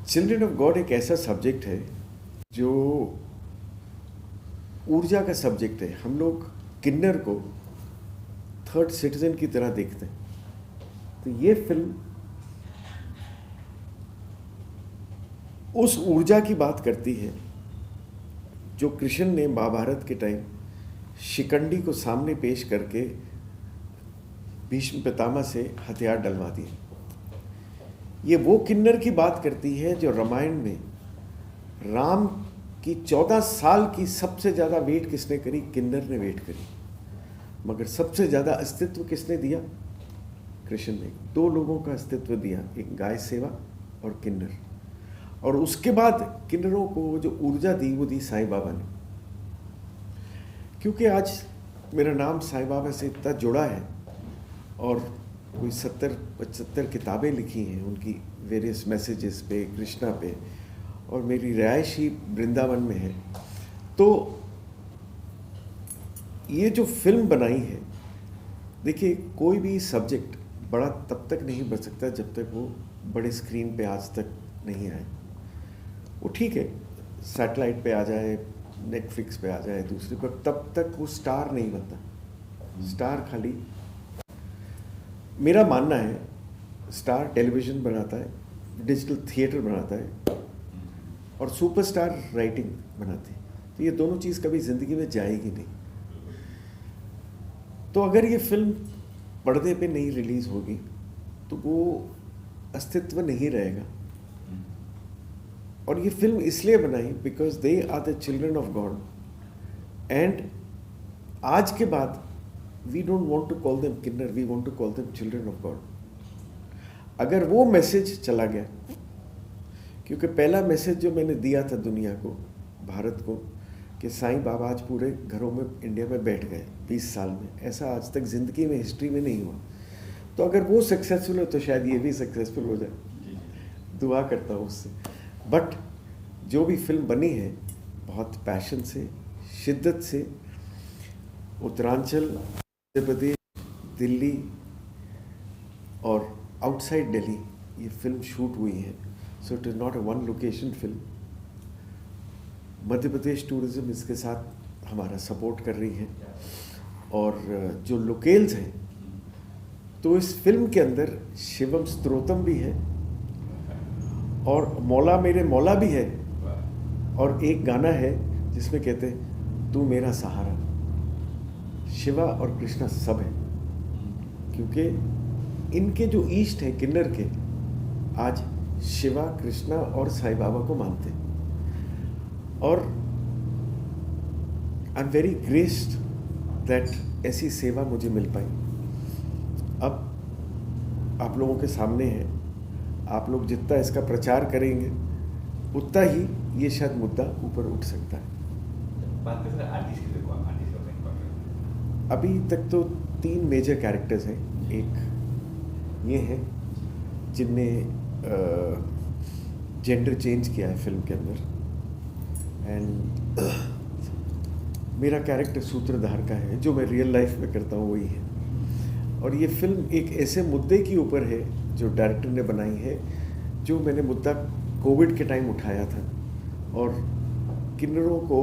Children of God एक ऐसा subject है जो ऊर्जा का सब्जेक्ट है। हम लोग किन्नर को थर्ड सिटीजन की तरह देखते हैं। तो ये फिल्म उस ऊर्जा की बात करती है जो कृष्ण ने महाभारत के टाइम शिखंडी को सामने पेश करके भीष्म पितामह से हथियार डलवा दिए। ये वो किन्नर की बात करती है जो रामायण में राम की 14 साल की सबसे ज़्यादा वेट किसने करी? किन्नर ने वेट करी। मगर सबसे ज़्यादा अस्तित्व किसने दिया? कृष्ण ने। दो लोगों का अस्तित्व दिया, एक गाय सेवा और किन्नर। और उसके बाद किन्नरों को जो ऊर्जा दी वो दी साईं बाबा ने। क्योंकि आज मेरा नाम साईं बाबा से इतना जुड़ा है और कोई 70-75 किताबें लिखी हैं उनकी वेरियस मैसेजेस पे, कृष्णा पे, और मेरी रिहाइश ही वृंदावन में है। तो ये जो फिल्म बनाई है, देखिए कोई भी सब्जेक्ट बड़ा तब तक नहीं बन सकता जब तक वो बड़े स्क्रीन पे आज तक नहीं आए। वो ठीक है, सैटेलाइट पे आ जाए, नेटफ्लिक्स पे आ जाए, दूसरे पर, तब तक वो स्टार नहीं बनता। स्टार खाली, मेरा मानना है, स्टार टेलीविज़न बनाता है, डिजिटल थिएटर बनाता है और सुपरस्टार राइटिंग बनाती है। तो ये दोनों चीज़ कभी ज़िंदगी में जाएगी नहीं। तो अगर ये फिल्म पर्दे पे नहीं रिलीज़ होगी तो वो अस्तित्व नहीं रहेगा। और ये फिल्म इसलिए बनाई because they are the children of God, and आज के बाद we don't want to call them किन्नर, we want to call them children of God. अगर वो मैसेज चला गया, क्योंकि पहला मैसेज जो मैंने दिया था दुनिया को, भारत को, कि साईं बाबा आज पूरे घरों में इंडिया में बैठ गए 20 साल में, ऐसा आज तक ज़िंदगी में, हिस्ट्री में नहीं हुआ। तो अगर वो सक्सेसफुल हो तो शायद ये भी सक्सेसफुल हो जाए। दुआ करता हूँ उससे। बट जो भी फिल्म बनी है बहुत पैशन से, शिद्दत से, उत्तरांचल, मध्य प्रदेश, दिल्ली और आउटसाइड दिल्ली ये फिल्म शूट हुई है। So it is not a one location film. Madhya Pradesh tourism इसके साथ हमारा सपोर्ट कर रही है। और जो लोकेल्स हैं, तो इस फिल्म के अंदर शिवम स्तोत्रम भी है और मौला मेरे मौला भी है, और एक गाना है जिसमें कहते हैं तू मेरा सहारा। शिवा और कृष्णा सब है, क्योंकि इनके जो ईष्ट हैं किन्नर के, आज शिवा, कृष्णा और साईं बाबा को मानते हैं। और I am very graced that ऐसी सेवा मुझे मिल पाई। अब आप लोगों के सामने है, आप लोग जितना इसका प्रचार करेंगे उतना ही ये शायद मुद्दा ऊपर उठ सकता है। अभी तक तो 3 मेजर कैरेक्टर्स हैं। एक ये हैं जिनने जेंडर चेंज किया है फिल्म के अंदर, एंड मेरा कैरेक्टर सूत्रधार का है, जो मैं रियल लाइफ में करता हूँ वही है। और ये फिल्म एक ऐसे मुद्दे के ऊपर है जो डायरेक्टर ने बनाई है, जो मैंने मुद्दा कोविड के टाइम उठाया था, और किन्नरों को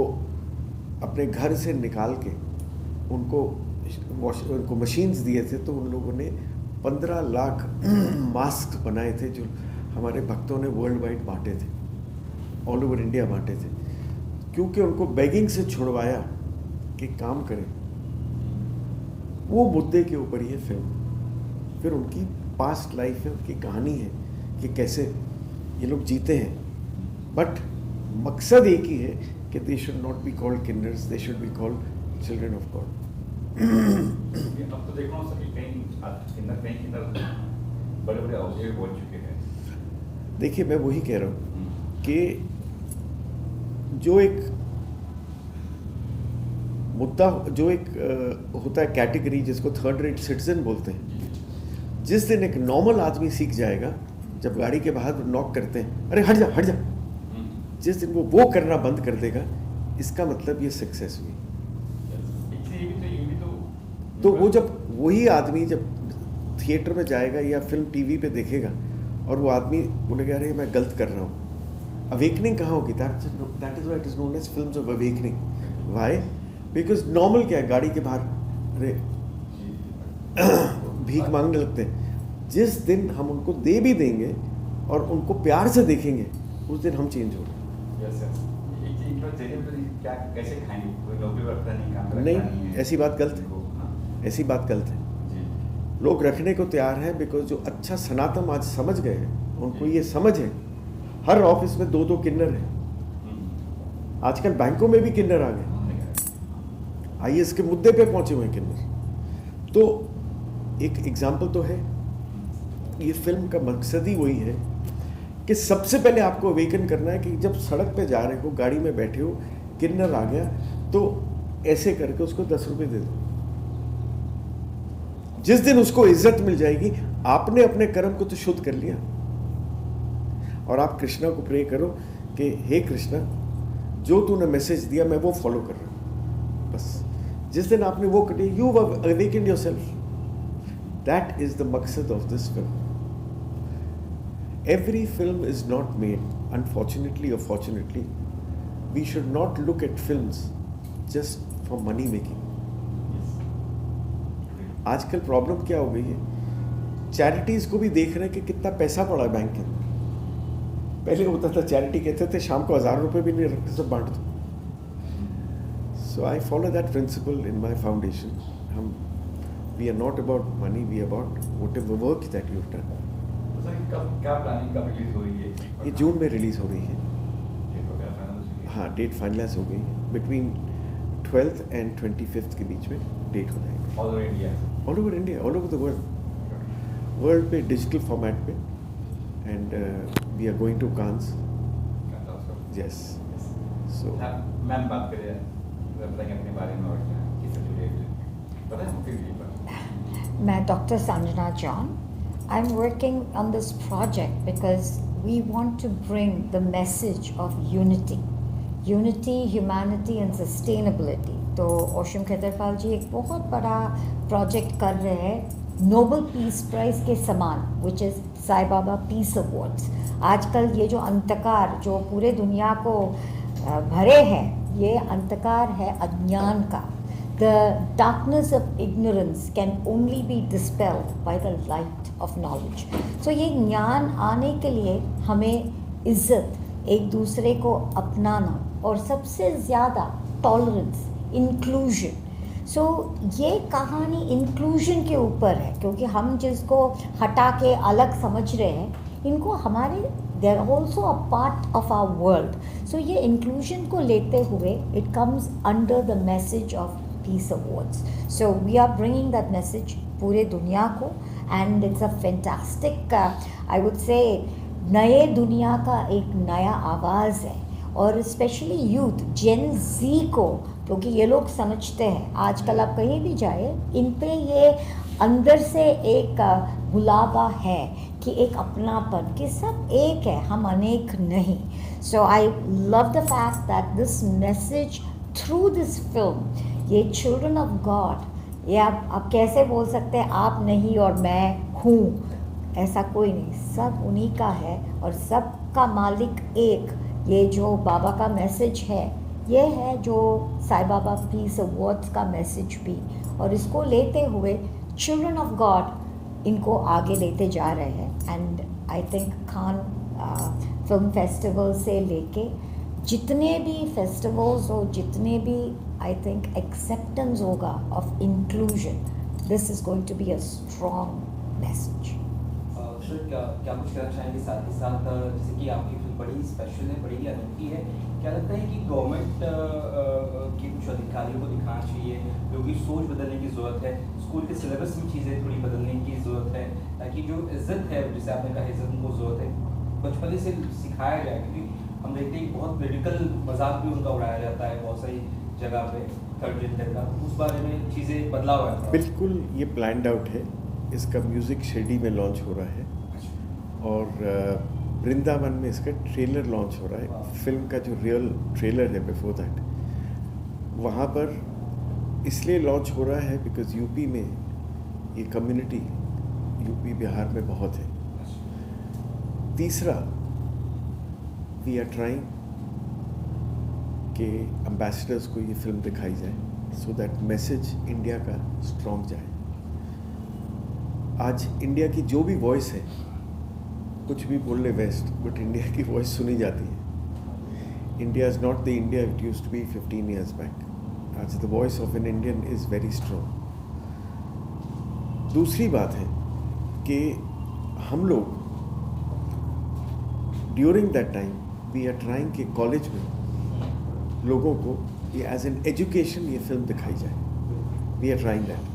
अपने घर से निकाल के उनको मशीन्स दिए थे। तो उन लोगों ने 15 लाख मास्क बनाए थे, जो हमारे भक्तों ने वर्ल्ड वाइड बांटे थे, ऑल ओवर इंडिया बांटे थे, क्योंकि उनको बेगिंग से छुड़वाया कि काम करें। वो मुद्दे के ऊपर ये फिल्म, फिर उनकी पास्ट लाइफ है, उनकी कहानी है कि कैसे ये लोग जीते हैं। बट मकसद एक ही है कि they should not be called kinnars, they should be called children of God. अब तो देख रहा हूँ सभी कहीं बड़े बड़े अवधेय बोल चुके हैं। देखिए, मैं वही कह रहा हूँ कि जो एक मुद्दा, जो एक होता है कैटेगरी जिसको थर्ड रेट सिटीजन बोलते हैं, जिस दिन एक नॉर्मल आदमी सीख जाएगा, जब गाड़ी के बाहर नॉक करते हैं, अरे हट जा हट जा, जिस दिन वो करना बंद कर देगा, इसका मतलब ये सक्सेस हुई। तो वो जब वही आदमी जब थिएटर में जाएगा या फिल्म टीवी पे देखेगा और वो आदमी बोलेगा अरे मैं गलत कर रहा हूँ, अवेकनिंग कहाँ होगी? That is why it is known as films of awakening. Why? Because normal क्या है, गाड़ी के बाहर भीख मांगने लगते हैं. जिस दिन हम उनको दे भी देंगे और उनको प्यार से देखेंगे, उस दिन हम चेंज होंगे. Yes yes. एक बार जरिए तो क्या कैसे खाएंगे? कोई नौकरी करता नहीं, काम करता नहीं, ऐसी बात गलत है. हाँ. ऐसी बात गलत है. जी. लोग रखने को तैयार हैं बिकॉज जो अच्छा सनातन आज समझ गए हैं, उनको ये समझ है. हर ऑफिस में 2-2 किन्नर हैं. आजकल बैंकों में भी किन्नर आ गए. आईएएस के मुद्दे पे पहुंचे हुए हैं किन्नर. तो एक एग्जाम्पल तो है. ये फिल्म का मकसद ही वही है कि सबसे पहले आपको अवेकन करना है कि जब सड़क पे जा रहे हो, गाड़ी में बैठे हो, किन्नर आ गया तो ऐसे करके उसको 10 रुपए दे दो. जिस दिन उसको इज्जत मिल जाएगी, आपने अपने कर्म को तो शुद्ध कर लिया. और आप कृष्णा को प्रे करो कि हे कृष्णा, जो तूने मैसेज दिया मैं वो फॉलो कर रहा हूं. बस जिस दिन आपने वो कर लिया, you awaken yourself. That is the मकसद of this film. Every film is not made, unfortunately or fortunately. We should not look at films just for money making. आजकल प्रॉब्लम क्या हो गई है, चैरिटीज को भी देख रहे हैं कि कितना पैसा पड़ा है बैंक के अंदर. पहले होता था चैरिटी कहते थे शाम को 1000 रुपए भी नहीं रखते, सब बांट दो. So I follow that principle in my foundation. हम we are not about money, we are about whatever work that you have done. क्या प्लानिंग कब रिलीज हो रही है? ये जून में रिलीज हो रही है. डेट वगैरह फाइनल हो चुकी है? हाँ, डेट फाइनलाइज हो गई है. बिटवीन 12th and 25th के बीच में डेट हो जाएगी. All over India. All over India, all over the world पे डिजिटल फॉर्मेट पे. And we are going to Cannes. Yes. So ma'am बात करें, बताएंगे अपने बारे में और किससे जुड़े हैं, पता है मुझे भी पर. मैं doctor Sanjana John. I'm working on this project because we want to bring the message of unity, humanity and sustainability. तो ओशम खेतरपाल जी एक बहुत बड़ा प्रोजेक्ट कर रहे हैं नोबल पीस प्राइज के समान, which is Sai Baba peace awards. आजकल ये जो अंधकार जो पूरे दुनिया को भरे हैं, ये अंधकार है अज्ञान का. The darkness of ignorance can only be dispelled by the light of knowledge. So ये ज्ञान आने के लिए हमें इज्जत, एक दूसरे को अपनाना और सबसे ज़्यादा टॉलरेंस, इंक्लूजन. सो ये कहानी इंक्लूजन के ऊपर है, क्योंकि हम जिसको हटा के अलग समझ रहे हैं, इनको हमारे they are also a part of our world. So ये इंक्लूजन को लेते हुए it comes under the message of Peace Awards. So we are bringing that message पूरे दुनिया को, and it's a fantastic, I would say, नए दुनिया का एक नया आवाज़ है. और स्पेशली यूथ जेन जी को, क्योंकि ये लोग समझते हैं आजकल आप कहीं भी जाए, इन पे ये अंदर से एक बुलावा है कि एक अपनापन, कि सब एक है, हम अनेक नहीं. So I love the fact that this message through this film, ये चिल्ड्रन ऑफ गॉड, ये आप कैसे बोल सकते हैं आप नहीं और मैं हूँ, ऐसा कोई नहीं. सब उन्हीं का है और सब का मालिक एक. ये जो बाबा का मैसेज है, ये है जो साई बाबा पीस अवार्ड्स का मैसेज भी. और इसको लेते हुए चिल्ड्रन ऑफ गॉड इनको आगे लेते जा रहे हैं. And I think Cannes film festival से लेके जितने भी फेस्टिवल्स हो, जितने भी आई थिंक एक्सेप्टेंस होगा of inclusion, this is going to be a strong message. Sir क्या कुछ कहना चाहेंगे साथ ही साथ, जैसे कि आपकी फिल्म बड़ी स्पेशल है, बड़ी अनोखी है, क्या लगता है कि गवर्नमेंट के कुछ अधिकारियों को दिखाना चाहिए, लोगों की सोच बदलने की ज़रूरत है, स्कूल के सिलेबस में चीज़ें थोड़ी बदलने की ज़रूरत है, ताकि जो इज्जत है, जैसे आपने कहा इज्जत को ज़रूरत है, बचपन से सिखाया जाए. क्योंकि हम देखते हैं बहुत मेडिकल मजाक भी उनका उड़ाया जाता है बहुत सारी जगह पे, थर्ड जेंडर का, उस बारे में चीज़ें बदलाव है. बिल्कुल ये प्लान्ड आउट है. इसका म्यूज़िक शिरडी में लॉन्च हो रहा है और वृंदावन में इसका ट्रेलर लॉन्च हो रहा है. फिल्म का जो रियल ट्रेलर है बिफोर दैट, वहाँ पर इसलिए लॉन्च हो रहा है बिकॉज यूपी में ये कम्युनिटी, यूपी बिहार में बहुत है. तीसरा, वी आर ट्राइंग कि एम्बेसडर्स को ये फिल्म दिखाई जाए सो दैट मैसेज इंडिया का स्ट्रॉन्ग जाए। आज इंडिया की जो भी वॉइस है, कुछ भी बोल ले वेस्ट, बट इंडिया की वॉइस सुनी जाती है। India is not the India it used to be 15 years back. आज the voice of an Indian is very strong. दूसरी बात है कि हम लोग during that time we are trying कि कॉलेज में लोगों को ये एज एन एजुकेशन ये फिल्म दिखाई जाए। We are trying that.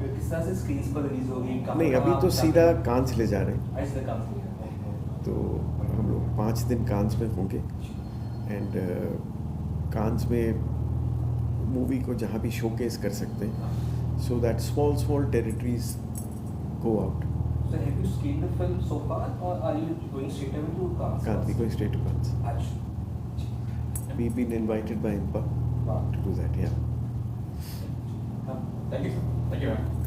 किस तरह से स्क्रीन पर रिलीज होगी? नहीं, अभी तो सीधा कांस ले जा रहे हैं, ऐसे काम तो हम लोग 5 दिन कांस में होंगे एंड कांस में मूवी को जहाँ भी शोकेस कर सकते हैं so that small territories go out. So have you screened the film so far, or are you going straight away to Cannes? Can't be going straight to Cannes. अच्छा. We've been invited by IMPA Wow. to do that, yeah. Thank you, sir. Thank you, ma'am.